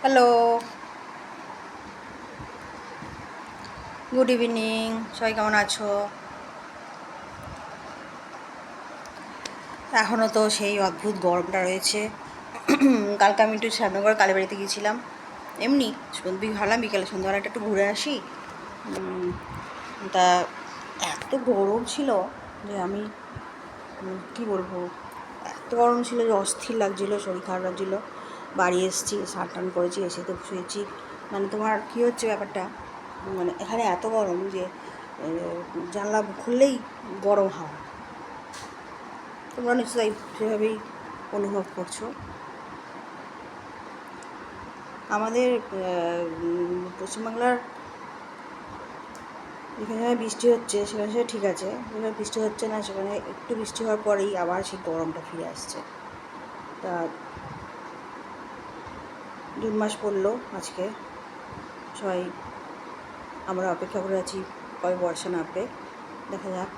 Hello, good evening. সবাই কেমন আছো? এখনও তো সেই অদ্ভুত গরমটা রয়েছে। কালকে আমি একটু শ্যামনগর কালীবাড়িতে গিয়েছিলাম। এমনি ভাবলাম বিকেলে সন্ধ্যাবেলাটা একটু ঘুরে আসি। তা এত গরম ছিল যে আমি কী বলবো, এত গরম ছিল যে অস্থির লাগছিলো, শরীর খারাপ লাগছিলো। বাড়ি এসেছি, স্নান টান করেছি, এসে তো শুয়েছি। মানে তোমার কী হচ্ছে ব্যাপারটা, মানে এখানে এত গরম যে জানলা খুললেই গরম হাওয়া। তোমরা নিশ্চয়ই সেভাবেই অনুভব করছো। আমাদের পশ্চিমবাংলার যেখানে বৃষ্টি হচ্ছে সেখানে সেটা ঠিক আছে, যেখানে বৃষ্টি হচ্ছে না সেখানে একটু বৃষ্টি হওয়ার পরেই আবার সেই গরমটা ফিরে আসছে। তা জুন মাস পড়লো আজকে, সবাই আমরা অপেক্ষা করে আছি কবে বর্ষা নামবে। দেখা যাক,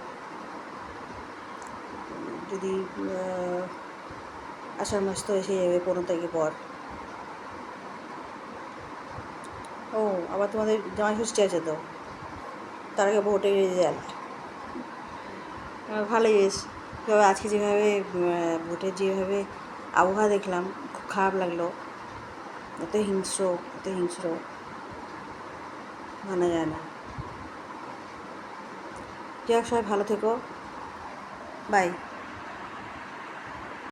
যদি আষাঢ় মাস তো এসে যাবে 15 তারিখের পর। ও, আবার তোমাদের জামাই ষষ্ঠী আছে তো, তার আগে ভোটের রেজাল্ট। ভালোই বেশ। তবে আজকে যেভাবে ভোটের যেভাবে আবহাওয়া দেখলাম, খুব খারাপ লাগলো। এত হিংস্র, এত হিংস্র, মানা যায় না। যাই হোক, সবাই ভালো থেকো, বাই।